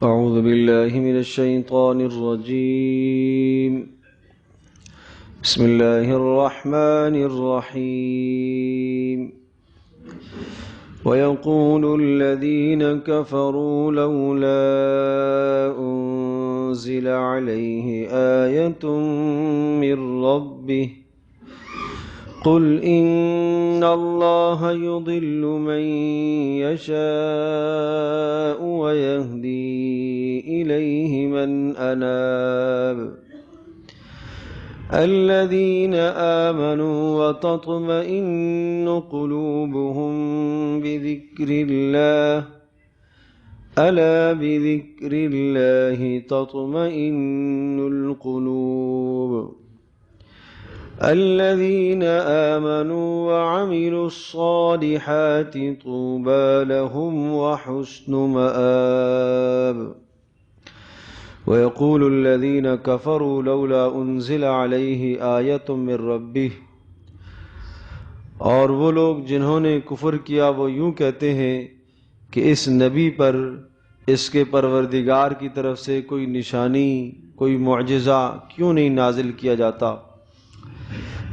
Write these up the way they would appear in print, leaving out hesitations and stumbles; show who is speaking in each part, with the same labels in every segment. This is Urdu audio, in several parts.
Speaker 1: أعوذ بالله من الشيطان الرجيم. بسم الله الرحمن الرحيم. ويقول الذين كفروا لولا أنزل عليه آية من ربه قل إن الله يضل من يشاء ويهدي إليه من أناب الذين آمنوا وتطمئن قلوبهم بذكر الله ألا بذكر الله تطمئن القلوب الذين آمنوا وعملوا الصالحات طوبى لهم وحسن مآب. ويقول الذين كفروا لولا أنزل عليه آية من ربه، اور وہ لوگ جنہوں نے کفر کیا وہ یوں کہتے ہیں کہ اس نبی پر اس کے پروردگار کی طرف سے کوئی نشانی، کوئی معجزہ کیوں نہیں نازل کیا جاتا؟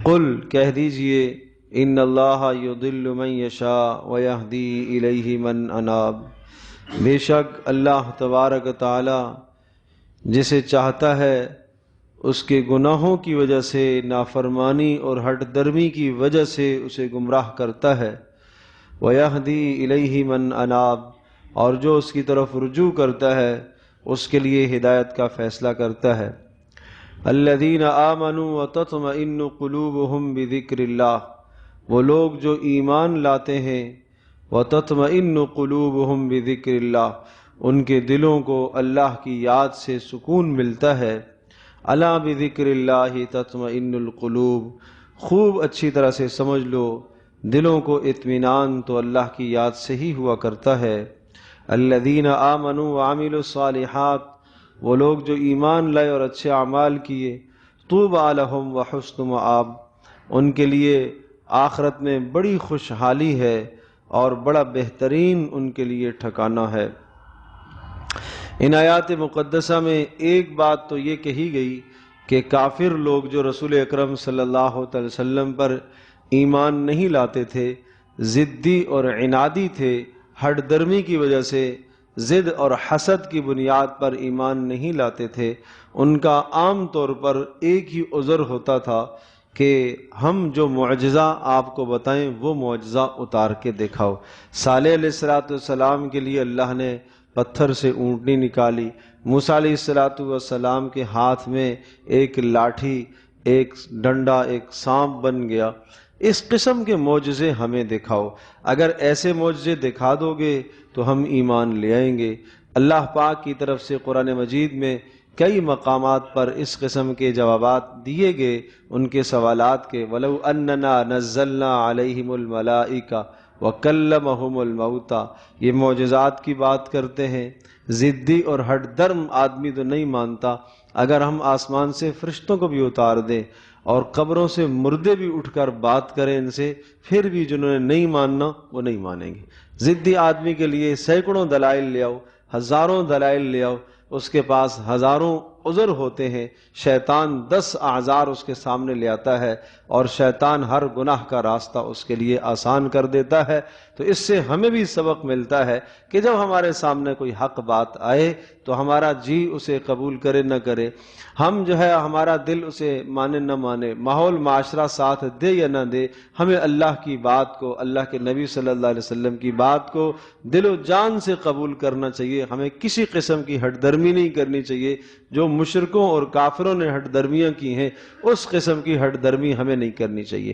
Speaker 1: قل کہہ دیجئے ان اللہ یضل من یشاء ویہدی الیہ من اناب، بے شک اللہ تبارک تعالی جسے چاہتا ہے اس کے گناہوں کی وجہ سے، نافرمانی اور ہٹ درمی کی وجہ سے اسے گمراہ کرتا ہے، ویہدی الیہ من اناب، اور جو اس کی طرف رجوع کرتا ہے اس کے لیے ہدایت کا فیصلہ کرتا ہے۔ الذین آمنوا وتطمئن قلوبہم بذکر اللہ، وہ لوگ جو ایمان لاتے ہیں، وتطمئن قلوبہم بذکر اللہ، ان کے دلوں کو اللہ کی یاد سے سکون ملتا ہے۔ الا بذکر اللہ تطمئن القلوب، خوب اچھی طرح سے سمجھ لو دلوں کو اطمینان تو اللہ کی یاد سے ہی ہوا کرتا ہے۔ الذین آمنوا وعملوا الصالحات، وہ لوگ جو ایمان لائے اور اچھے اعمال کیے، طوبی لہم وحسن مآب، ان کے لیے آخرت میں بڑی خوشحالی ہے اور بڑا بہترین ان کے لیے ٹھکانہ ہے۔ ان آیات مقدسہ میں ایک بات تو یہ کہی گئی کہ کافر لوگ جو رسول اکرم صلی اللہ علیہ وسلم پر ایمان نہیں لاتے تھے، ضدی اور عنادی تھے، ہٹ درمی کی وجہ سے ضد اور حسد کی بنیاد پر ایمان نہیں لاتے تھے، ان کا عام طور پر ایک ہی عذر ہوتا تھا کہ ہم جو معجزہ آپ کو بتائیں وہ معجزہ اتار کے دکھاؤ۔ صالح علیہ السلام کے لیے اللہ نے پتھر سے اونٹنی نکالی، موسیٰ علیہ السلام کے ہاتھ میں ایک لاٹھی، ایک ڈنڈا، ایک سانپ بن گیا۔ اس قسم کے معجزے ہمیں دکھاؤ، اگر ایسے معجزے دکھا دو گے تو ہم ایمان لے آئیں گے۔ اللہ پاک کی طرف سے قرآن مجید میں کئی مقامات پر اس قسم کے جوابات دیے گئے ان کے سوالات کے۔ وَلَوْ أَنَّنَا نَزَّلْنَا عَلَيْهِمُ الْمَلَائِكَةَ وَكَلَّمَهُمُ الْمَوْتَى، یہ معجزات کی بات کرتے ہیں۔ ضدی اور ہٹ درم آدمی تو نہیں مانتا، اگر ہم آسمان سے فرشتوں کو بھی اتار دیں اور قبروں سے مردے بھی اٹھ کر بات کریں ان سے، پھر بھی جنہوں نے نہیں ماننا وہ نہیں مانیں گے۔ ضدی آدمی کے لیے سینکڑوں دلائل لے آؤ، ہزاروں دلائل لے آؤ، اس کے پاس ہزاروں عذر ہوتے ہیں، شیطان 10 اعذار اس کے سامنے لے آتا ہے اور شیطان ہر گناہ کا راستہ اس کے لیے آسان کر دیتا ہے۔ تو اس سے ہمیں بھی سبق ملتا ہے کہ جب ہمارے سامنے کوئی حق بات آئے تو ہمارا جی اسے قبول کرے نہ کرے، ہم جو ہے ہمارا دل اسے مانے نہ مانے، ماحول معاشرہ ساتھ دے یا نہ دے، ہمیں اللہ کی بات کو، اللہ کے نبی صلی اللہ علیہ وسلم کی بات کو دل و جان سے قبول کرنا چاہیے۔ ہمیں کسی قسم کی ہٹ درمی نہیں کرنی چاہیے، جو مشرکوں اور کافروں نے ہٹ درمیاں کی ہیں اس قسم کی ہٹ درمی ہمیں نہیں کرنی چاہیے۔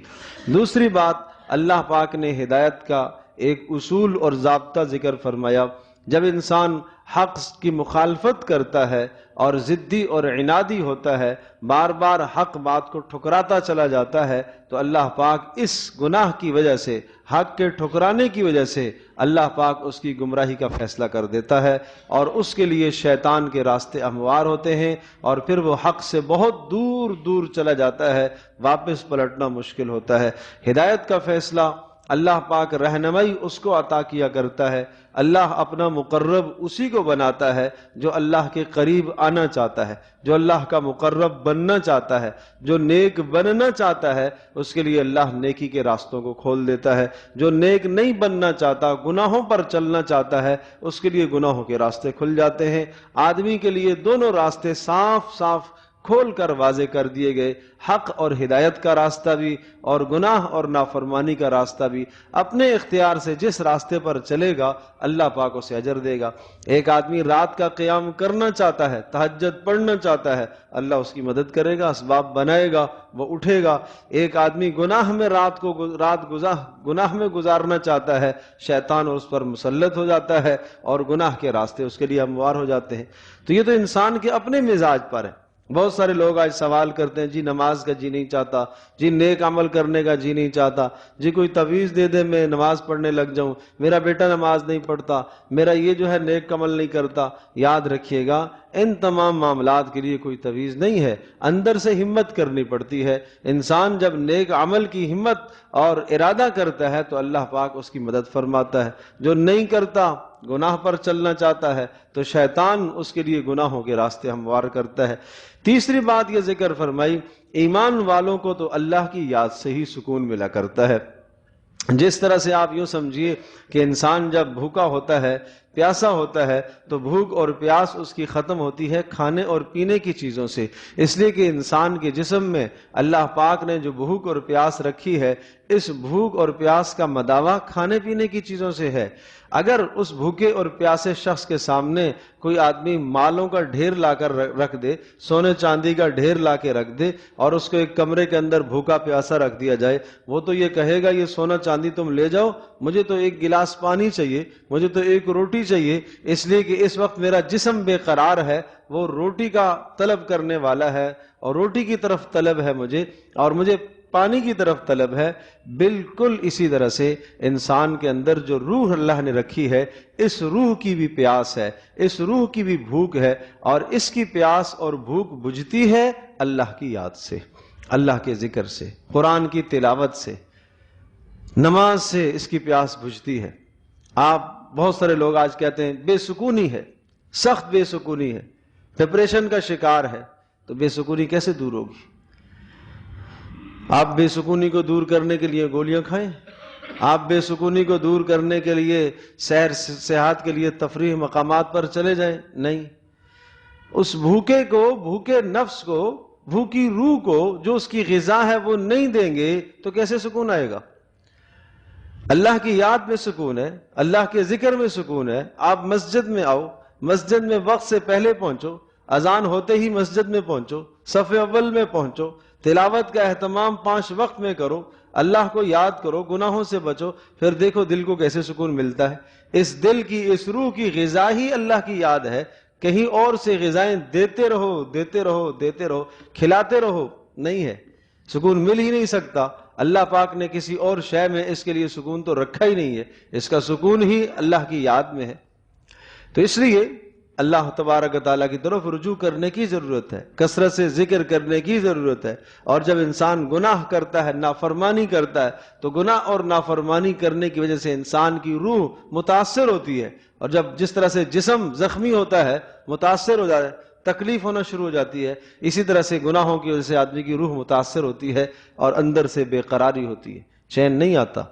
Speaker 1: دوسری بات، اللہ پاک نے ہدایت کا ایک اصول اور ضابطہ ذکر فرمایا۔ جب انسان حق کی مخالفت کرتا ہے اور ضدی اور عنادی ہوتا ہے، بار بار حق بات کو ٹھکراتا چلا جاتا ہے، تو اللہ پاک اس گناہ کی وجہ سے، حق کے ٹھکرانے کی وجہ سے اللہ پاک اس کی گمراہی کا فیصلہ کر دیتا ہے اور اس کے لیے شیطان کے راستے ہموار ہوتے ہیں اور پھر وہ حق سے بہت دور دور چلا جاتا ہے، واپس پلٹنا مشکل ہوتا ہے۔ ہدایت کا فیصلہ اللہ پاک رہنمائی اس کو عطا کیا کرتا ہے، اللہ اپنا مقرب اسی کو بناتا ہے جو اللہ کے قریب آنا چاہتا ہے، جو اللہ کا مقرب بننا چاہتا ہے، جو نیک بننا چاہتا ہے، اس کے لیے اللہ نیکی کے راستوں کو کھول دیتا ہے۔ جو نیک نہیں بننا چاہتا، گناہوں پر چلنا چاہتا ہے، اس کے لیے گناہوں کے راستے کھل جاتے ہیں۔ آدمی کے لیے دونوں راستے صاف صاف کھول کر واضح کر دیے گئے، حق اور ہدایت کا راستہ بھی اور گناہ اور نافرمانی کا راستہ بھی۔ اپنے اختیار سے جس راستے پر چلے گا اللہ پاک اسے اجر دے گا۔ ایک آدمی رات کا قیام کرنا چاہتا ہے، تہجد پڑھنا چاہتا ہے، اللہ اس کی مدد کرے گا، اسباب بنائے گا، وہ اٹھے گا۔ ایک آدمی گناہ میں گناہ میں گزارنا چاہتا ہے، شیطان اس پر مسلط ہو جاتا ہے اور گناہ کے راستے اس کے لیے ہموار ہو جاتے ہیں۔ تو یہ تو انسان کے اپنے مزاج پر ہے۔ بہت سارے لوگ آج سوال کرتے ہیں، جی نماز کا جی نہیں چاہتا، جی نیک عمل کرنے کا جی نہیں چاہتا، جی کوئی تعویذ دے دے میں نماز پڑھنے لگ جاؤں، میرا بیٹا نماز نہیں پڑھتا، میرا یہ جو ہے نیک عمل نہیں کرتا۔ یاد رکھیے گا ان تمام معاملات کے لیے کوئی تعویذ نہیں ہے، اندر سے ہمت کرنی پڑتی ہے۔ انسان جب نیک عمل کی ہمت اور ارادہ کرتا ہے تو اللہ پاک اس کی مدد فرماتا ہے۔ جو نہیں کرتا، گناہ پر چلنا چاہتا ہے، تو شیطان اس کے لیے گناہوں کے راستے ہموار کرتا ہے۔ تیسری بات یہ ذکر فرمائی، ایمان والوں کو تو اللہ کی یاد سے ہی سکون ملا کرتا ہے۔ جس طرح سے آپ یوں سمجھیے کہ انسان جب بھوکا ہوتا ہے، پیاسا ہوتا ہے، تو بھوک اور پیاس اس کی ختم ہوتی ہے کھانے اور پینے کی چیزوں سے، اس لیے کہ انسان کے جسم میں اللہ پاک نے جو بھوک اور پیاس رکھی ہے، اس بھوک اور پیاس کا مداوا کھانے پینے کی چیزوں سے ہے۔ اگر اس بھوکے اور پیاسے شخص کے سامنے کوئی آدمی مالوں کا ڈھیر لا کر رکھ دے، سونے چاندی کا ڈھیر لا کے رکھ دے، اور اس کو ایک کمرے کے اندر بھوکا پیاسا رکھ دیا جائے، وہ تو یہ کہے گا یہ سونا چاندی تم لے جاؤ، مجھے تو ایک گلاس پانی چاہیے، مجھے تو ایک روٹی چاہیے، اس لیے کہ اس وقت میرا جسم بے قرار ہے، وہ روٹی کا طلب کرنے والا ہے، اور روٹی کی طرف طلب ہے مجھے، اور مجھے پانی کی طرف طلب ہے۔ بالکل اسی طرح سے انسان کے اندر جو روح اللہ نے رکھی ہے، اس روح کی بھی پیاس ہے، اس روح کی بھی بھوک ہے، اور اس کی پیاس اور بھوک بجھتی ہے اللہ کی یاد سے، اللہ کے ذکر سے، قرآن کی تلاوت سے، نماز سے اس کی پیاس بجھتی ہے۔ آپ بہت سارے لوگ آج کہتے ہیں بے سکونی ہے، سخت بے سکونی ہے، ڈپریشن کا شکار ہے، تو بے سکونی کیسے دور ہوگی؟ آپ بے سکونی کو دور کرنے کے لیے گولیاں کھائیں، آپ بے سکونی کو دور کرنے کے لیے سیر سیاحت کے لیے تفریح مقامات پر چلے جائیں، نہیں۔ اس بھوکے کو، بھوکے نفس کو، بھوکی روح کو جو اس کی غذا ہے وہ نہیں دیں گے تو کیسے سکون آئے گا؟ اللہ کی یاد میں سکون ہے، اللہ کے ذکر میں سکون ہے۔ آپ مسجد میں آؤ، مسجد میں وقت سے پہلے پہنچو، اذان ہوتے ہی مسجد میں پہنچو، صف اول میں پہنچو، تلاوت کا اہتمام 5 وقت میں کرو، اللہ کو یاد کرو، گناہوں سے بچو، پھر دیکھو دل کو کیسے سکون ملتا ہے۔ اس دل کی، اس روح کی غذا ہی اللہ کی یاد ہے۔ کہیں اور سے غذائیں دیتے رہو، دیتے رہو، دیتے رہو، کھلاتے رہو، نہیں ہے، سکون مل ہی نہیں سکتا۔ اللہ پاک نے کسی اور شے میں اس کے لیے سکون تو رکھا ہی نہیں ہے، اس کا سکون ہی اللہ کی یاد میں ہے۔ تو اس لیے اللہ تبارک و تعالیٰ کی طرف رجوع کرنے کی ضرورت ہے، کثرت سے ذکر کرنے کی ضرورت ہے۔ اور جب انسان گناہ کرتا ہے، نافرمانی کرتا ہے، تو گناہ اور نافرمانی کرنے کی وجہ سے انسان کی روح متاثر ہوتی ہے، اور جب جس طرح سے جسم زخمی ہوتا ہے، متاثر ہو جاتا ہے، تکلیف ہونا شروع ہو جاتی ہے، اسی طرح سے گناہوں کی وجہ سے آدمی کی روح متاثر ہوتی ہے اور اندر سے بے قراری ہوتی ہے، چین نہیں آتا۔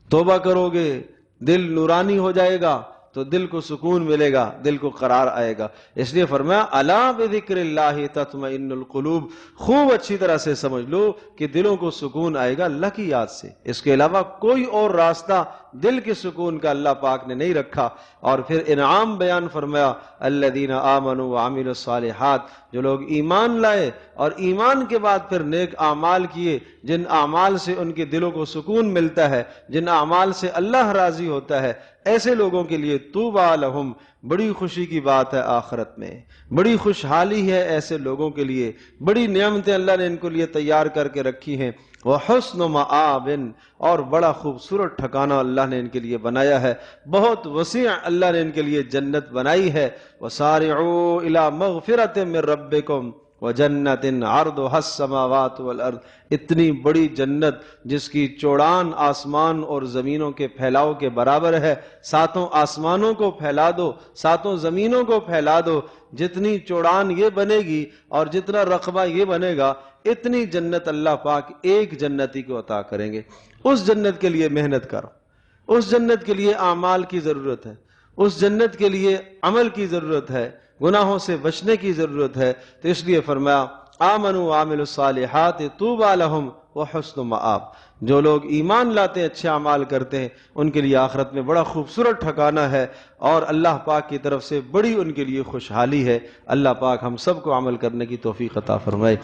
Speaker 1: توبہ کرو گے، دل نورانی ہو جائے گا، تو دل کو سکون ملے گا، دل کو قرار آئے گا۔ اس لیے فرمایا الا بذکر اللہ تطمئن القلوب، خوب اچھی طرح سے سمجھ لو کہ دلوں کو سکون آئے گا اللہ کی یاد سے، اس کے علاوہ کوئی اور راستہ دل کے سکون کا اللہ پاک نے نہیں رکھا۔ اور پھر انعام بیان فرمایا الذین آمنوا وعملوا الصالحات، جو لوگ ایمان لائے اور ایمان کے بعد پھر نیک اعمال کیے، جن اعمال سے ان کے دلوں کو سکون ملتا ہے، جن اعمال سے اللہ راضی ہوتا ہے، ایسے لوگوں کے لیے طوبی لہم، بڑی خوشی کی بات ہے آخرت میں، بڑی خوشحالی ہے ایسے لوگوں کے لیے، بڑی نعمتیں اللہ نے ان کو لیے تیار کر کے رکھی ہیں۔ وحسن مآب، اور بڑا خوبصورت ٹھکانہ اللہ نے ان کے لیے بنایا ہے، بہت وسیع اللہ نے ان کے لیے جنت بنائی ہے۔ وسارعوا الی مغفرۃ من ربکم، وَجَنَّةٍ عَرْضُهَا السَّمَاوَاتُ وَالْأَرْضُ، اتنی بڑی جنت جس کی چوڑان آسمان اور زمینوں کے پھیلاؤ کے برابر ہے. ساتوں آسمانوں کو پھیلا دو، ساتوں زمینوں کو پھیلا دو، جتنی چوڑان یہ بنے گی اور جتنا رقبہ یہ بنے گا، اتنی جنت اللہ پاک ایک جنتی کو عطا کریں گے. اس جنت کے لیے محنت کرو، اس جنت کے لیے اعمال کی ضرورت ہے، اس جنت کے لیے عمل کی ضرورت ہے، گناہوں سے بچنے کی ضرورت ہے. تو اس لیے فرمایا آمنوا وعملوا الصالحات طوبى لهم وحسن مآب. جو لوگ ایمان لاتے ہیں، اچھے اعمال کرتے ہیں، ان کے لیے آخرت میں بڑا خوبصورت ٹھکانہ ہے اور اللہ پاک کی طرف سے بڑی ان کے لیے خوشحالی ہے. اللہ پاک ہم سب کو عمل کرنے کی توفیق عطا فرمائے.